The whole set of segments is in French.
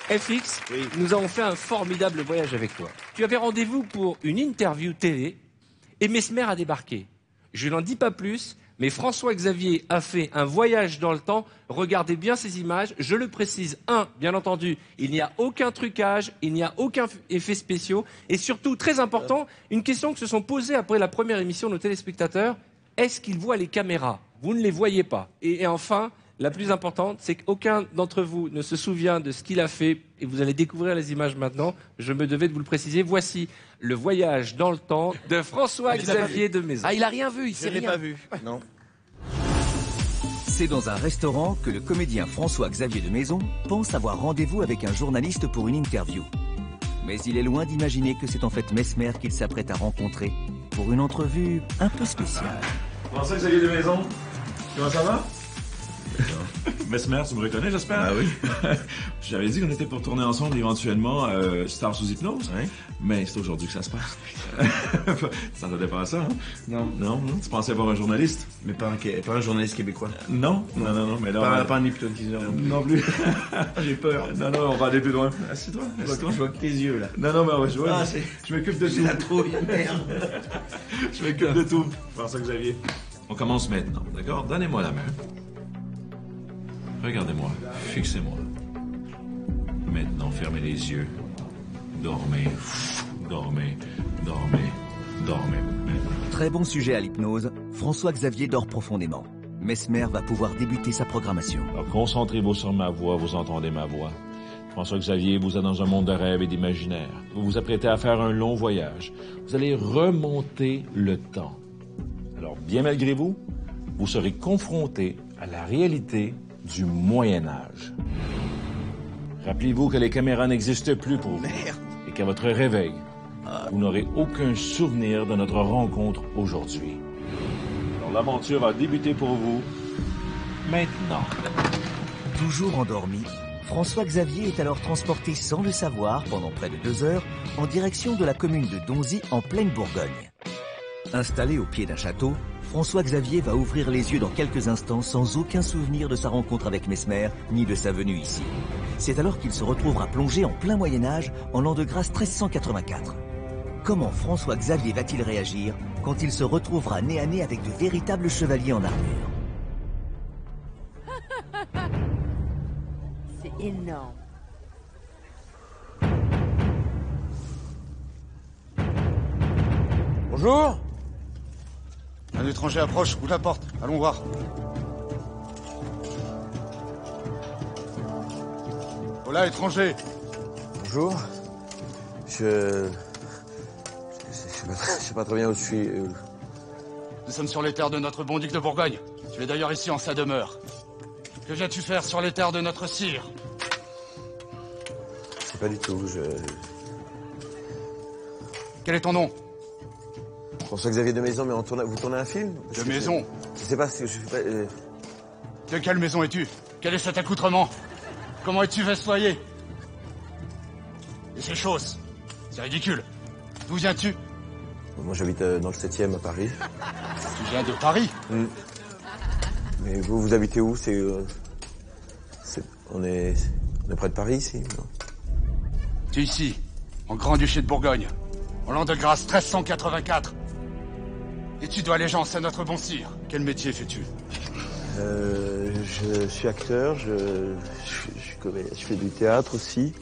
FX, nous avons fait un formidable voyage avec toi. Tu avais rendez-vous pour une interview télé et Mesmer a débarqué. Je n'en dis pas plus, mais François-Xavier a fait un voyage dans le temps. Regardez bien ces images. Je le précise, bien entendu, il n'y a aucun trucage, il n'y a aucun effet spéciaux. Et surtout, très important, une question que se sont posées après la première émission nos téléspectateurs. Est-ce qu'ils voient les caméras? Vous ne les voyez pas. Et enfin, la plus importante, c'est qu'aucun d'entre vous ne se souvient de ce qu'il a fait. Et vous allez découvrir les images maintenant. Je me devais de vous le préciser. Voici le voyage dans le temps de François-Xavier de Maison. Ah, il a rien vu, il Je sait l'ai rien. pas vu. Non. C'est dans un restaurant que le comédien François-Xavier de Maison pense avoir rendez-vous avec un journaliste pour une interview. Mais il est loin d'imaginer que c'est en fait Mesmer qu'il s'apprête à rencontrer pour une entrevue un peu spéciale. François-Xavier de Maison, comment ça va? Mesmer, tu me reconnais, j'espère? Ah oui. J'avais dit qu'on était pour tourner ensemble éventuellement Star sous hypnose, Oui. mais c'est aujourd'hui que ça se passe. Tu t'attendais pas à ça, hein? Non. Non, non? Tu pensais voir un journaliste? Mais pas un journaliste québécois. Non, mais là... Pas un hypnotiseur. Non plus. J'ai peur. Non, on va aller plus loin. Assieds-toi. Je vois que tes yeux, là. Non, mais on va jouer. Ah, je m'occupe de tout. la trouille, merde. Je m'occupe de tout. François-Xavier. On commence maintenant, d'accord? Donnez-moi la main. Regardez-moi, fixez-moi. Maintenant, fermez les yeux. Dormez, dormez, dormez, dormez. Très bon sujet à l'hypnose, François-Xavier dort profondément. Mesmer va pouvoir débuter sa programmation. Alors, concentrez-vous sur ma voix, vous entendez ma voix. François-Xavier, vous êtes dans un monde de rêves et d'imaginaire. Vous vous apprêtez à faire un long voyage. Vous allez remonter le temps. Alors, bien malgré vous, vous serez confronté à la réalité du Moyen-Âge. Rappelez-vous que les caméras n'existent plus pour vous. Et qu'à votre réveil, vous n'aurez aucun souvenir de notre rencontre aujourd'hui. Alors, l'aventure va débuter pour vous maintenant. Toujours endormi, François-Xavier est alors transporté sans le savoir pendant près de 2 heures en direction de la commune de Donzy en pleine Bourgogne. Installé au pied d'un château, François-Xavier va ouvrir les yeux dans quelques instants sans aucun souvenir de sa rencontre avec Mesmer ni de sa venue ici. C'est alors qu'il se retrouvera plongé en plein Moyen-Âge en l'an de grâce 1384. Comment François-Xavier va-t-il réagir quand il se retrouvera nez à nez avec de véritables chevaliers en armure? C'est énorme. Bonjour. Un étranger approche, ouvre la porte. Allons voir. Voilà, étranger. Bonjour. Je sais pas très bien où je suis. Nous sommes sur les terres de notre bon duc de Bourgogne. Tu es d'ailleurs ici en sa demeure. Que viens-tu faire sur les terres de notre sire? Je sais pas du tout. Quel est ton nom? François-Xavier de Maison, mais vous tournez un film? De Maison. Je sais pas ce que je fais. De quelle maison es-tu? Quel est cet accoutrement? Comment es-tu festoyé? Et ces choses? C'est ridicule. D'où viens-tu? Moi, j'habite dans le 7e à Paris. Tu viens de Paris? Mais vous habitez où? On est près de Paris ici, non? Tu es ici, en Grand-Duché de Bourgogne, en l'an de grâce 1384. Et tu dois allégeance à notre bon sire. Quel métier fais-tu? Je suis acteur, je fais du théâtre aussi.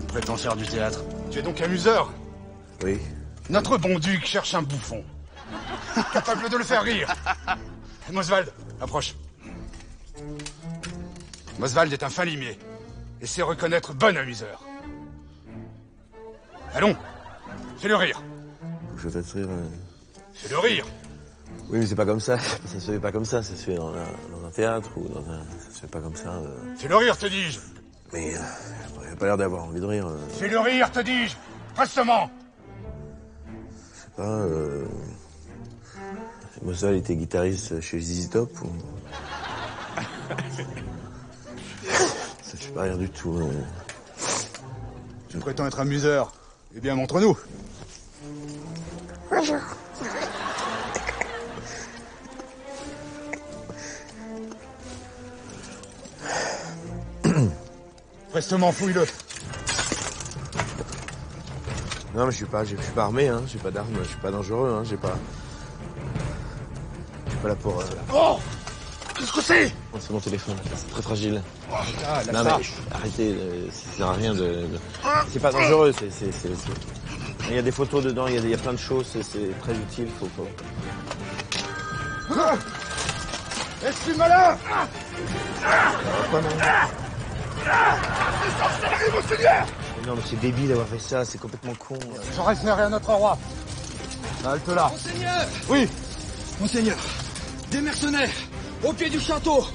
Prétends faire du théâtre. Tu es donc amuseur? Oui. Notre bon duc cherche un bouffon. Capable de le faire rire. Mosvald, approche. Mosvald est un fin limier. Et sait reconnaître bon amuseur. Allons, fais-le rire. Je vais te rire. Fais-le rire. Oui, mais c'est pas comme ça. Ça se fait pas comme ça. Ça se fait dans un théâtre ou dans un... Ça se fait pas comme ça. Fais-le rire, te dis-je. Mais il a pas l'air d'avoir envie de rire. Fais-le rire, te dis-je. Prestement. Je sais pas. Mosvald était guitariste chez ZZ Top ou... Ça fait pas rire du tout. Tu prétends être amuseur. Eh bien, montre-nous. Bonjour. Prestement, fouille-le. Non, mais je suis pas armé, hein. J'ai pas d'arme, je suis pas dangereux, hein. Je suis pas là pour... Oh! Qu'est-ce que c'est? Oh, c'est mon téléphone, c'est très fragile. Oh, là, Non, ça. mais arrêtez, ça sert à rien de... C'est pas dangereux, il y a des photos dedans, il y a plein de choses, c'est très utile, faut... Est-ce malin? Quoi, non? Mais non, mais c'est débile d'avoir fait ça, c'est complètement con. J'aurais fait rien à notre roi. Halte là. Monseigneur! Oui. Monseigneur, des mercenaires, au pied du château,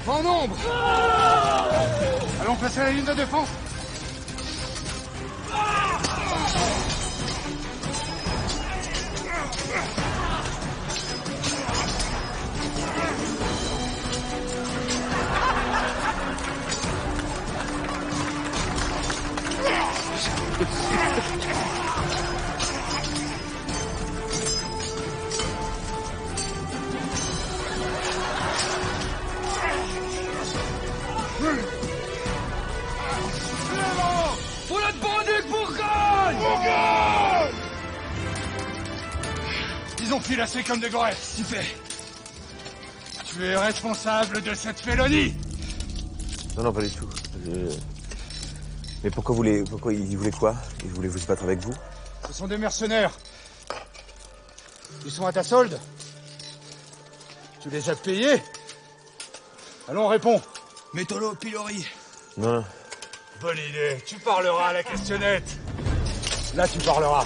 en nombre! Allons placer la ligne de défense. Pour notre bon duc Bourgogne! Ils ont filassé comme des gorées. Super. Tu es responsable de cette félonie. Non, pas du tout. Mais pourquoi ils voulaient quoi? Ils voulaient vous battre avec vous? Ce sont des mercenaires. Ils sont à ta solde. Tu les as payés. Allons, réponds. Métolo Pilori. Non. Bonne idée. Tu parleras à la questionnette. Là, tu parleras.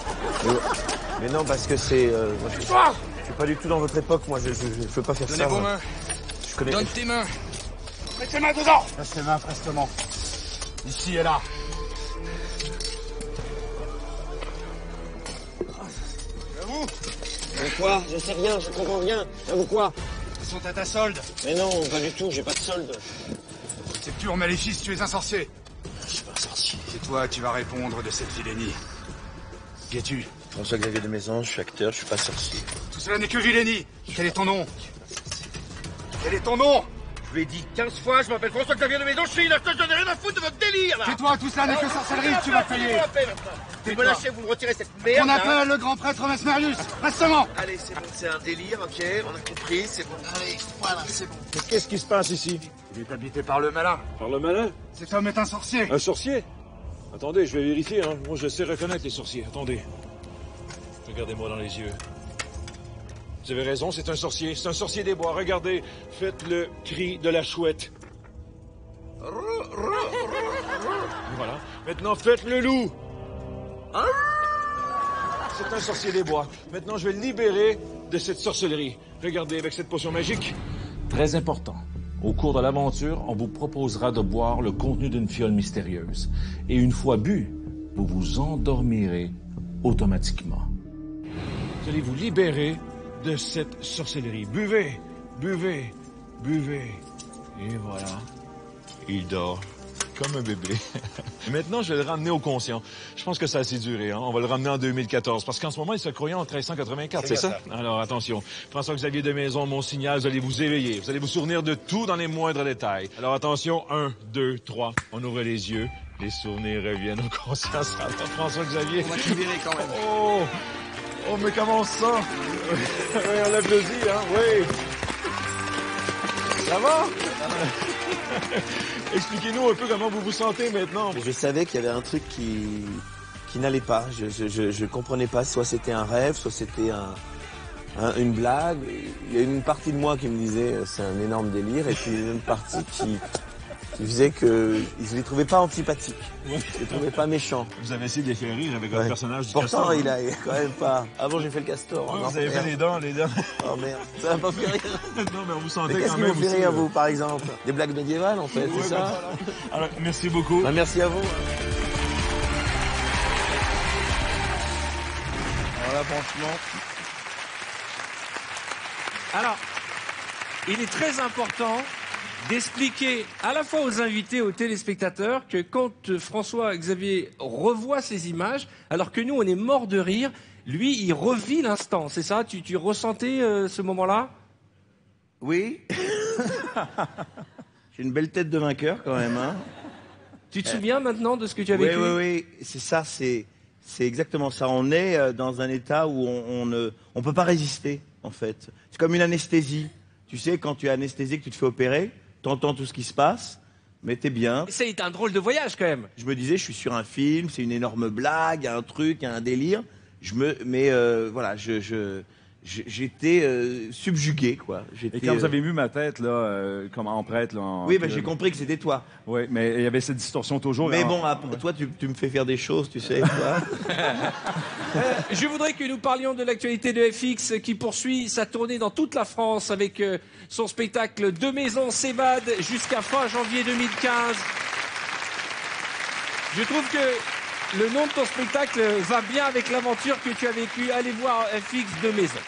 Mais non, parce que c'est... moi, je suis pas du tout dans votre époque, moi, je peux pas faire Donnez ça. vos moi. mains. Je connais... Donne tes mains. Mets tes mains dedans. Laisse tes mains prestement. Ici et là. J'avoue, Quoi? Je sais rien, je comprends rien. J'avoue quoi? ils sont à ta solde. Mais non, pas du tout, j'ai pas de solde. C'est pur maléfice, tu es un sorcier. Je suis pas un sorcier. C'est toi qui vas répondre de cette vilénie. Qui es-tu? François-Xavier de Maison, je suis acteur, je suis pas sorcier. Tout cela n'est que vilénie. Quel est ton nom? Quel est ton nom? Je vous l'ai dit 15 fois, je m'appelle François-Xavier de Maison, je suis inacheteuse, j'en ai rien à foutre de votre délire, là. Tais-toi, tout cela n'est que sorcellerie, tu vas payer. Vous me lâchez, vous me retirez cette On merde, là. appelle le grand prêtre Mesmerius. Prestement. Allez, c'est bon, c'est un délire, ok, on a compris, c'est bon. Allez, voilà, c'est bon. Qu'est-ce qui se passe ici? Il est habité par le malin. Par le malin? Cet homme est un sorcier. Un sorcier? Attendez, je vais vérifier, hein. Moi, je sais reconnaître les sorciers. Attendez. Regardez-moi dans les yeux. Vous avez raison, c'est un sorcier. C'est un sorcier des bois. Regardez, faites le cri de la chouette. Voilà. Maintenant, faites le loup. C'est un sorcier des bois. Maintenant, je vais le libérer de cette sorcellerie. Regardez, avec cette potion magique. Très important. Au cours de l'aventure, on vous proposera de boire le contenu d'une fiole mystérieuse. Et une fois bu, vous vous endormirez automatiquement. Vous allez vous libérer de cette sorcellerie. Buvez, buvez, buvez. Et voilà. Il dort comme un bébé. Maintenant, je vais le ramener au conscient. Je pense que ça a assez duré. Hein? On va le ramener en 2014. Parce qu'en ce moment, il se croyait en 1384, c'est ça? Alors, attention. François-Xavier de Maison, mon signal, vous allez vous éveiller. Vous allez vous souvenir de tout dans les moindres détails. Alors, attention. 1, 2, 3. On ouvre les yeux. Les souvenirs reviennent aux consciences. Alors, François-Xavier. On va te libérer quand même. Oh! Oh, mais comment ça? Oui, on l'applaudit, hein? Oui. Ça va? Expliquez-nous un peu comment vous vous sentez maintenant. Je savais qu'il y avait un truc qui n'allait pas. Je comprenais pas. Soit c'était un rêve, soit c'était une blague. Il y a une partie de moi qui me disait c'est un énorme délire, et puis une partie qui faisait que je les trouvais pas antipathiques. Je les trouvais pas méchants. Vous avez essayé de les faire rire avec votre personnage du Pourtant, castor. il a quand même pas. Avant, j'ai fait le castor. Ouais, Non, vous avez fait merde. les dents. Oh merde, ça va pas fait rire. Non, mais on vous sentait Mais qu'est-ce quand qui même vous fait aussi, rire, vous, par exemple? Des blagues médiévales, en fait, Ouais, c'est ça? ben voilà. Alors, merci beaucoup. Bah, merci à vous. Voilà, franchement. Alors, il est très important d'expliquer à la fois aux invités, aux téléspectateurs, que quand François-Xavier revoit ces images, alors que nous, on est mort de rire, lui, il revit l'instant. C'est ça? Tu ressentais ce moment-là? Oui. J'ai une belle tête de vainqueur quand même, hein. Tu te souviens maintenant de ce que tu as vécu? Oui, c'est ça, c'est exactement ça. On est dans un état où on peut pas résister, en fait. C'est comme une anesthésie. Tu sais, quand tu es anesthésié, que tu te fais opérer, t'entends tout ce qui se passe, mais t'es bien. C'est un drôle de voyage, quand même. Je me disais, je suis sur un film, c'est une énorme blague, un truc, un délire. Mais voilà, j'étais subjugué, quoi. Et quand vous avez vu ma tête, là, comme en prêtre, là... Oui, j'ai compris que c'était toi. Oui, mais il y avait cette distorsion toujours. Mais bon, toi, tu me fais faire des choses, tu sais, toi. Je voudrais que nous parlions de l'actualité de FX qui poursuit sa tournée dans toute la France avec son spectacle Deux Maisons s'évadent jusqu'à fin janvier 2015. Je trouve que le nom de ton spectacle va bien avec l'aventure que tu as vécue. Allez voir FX Deux Maisons.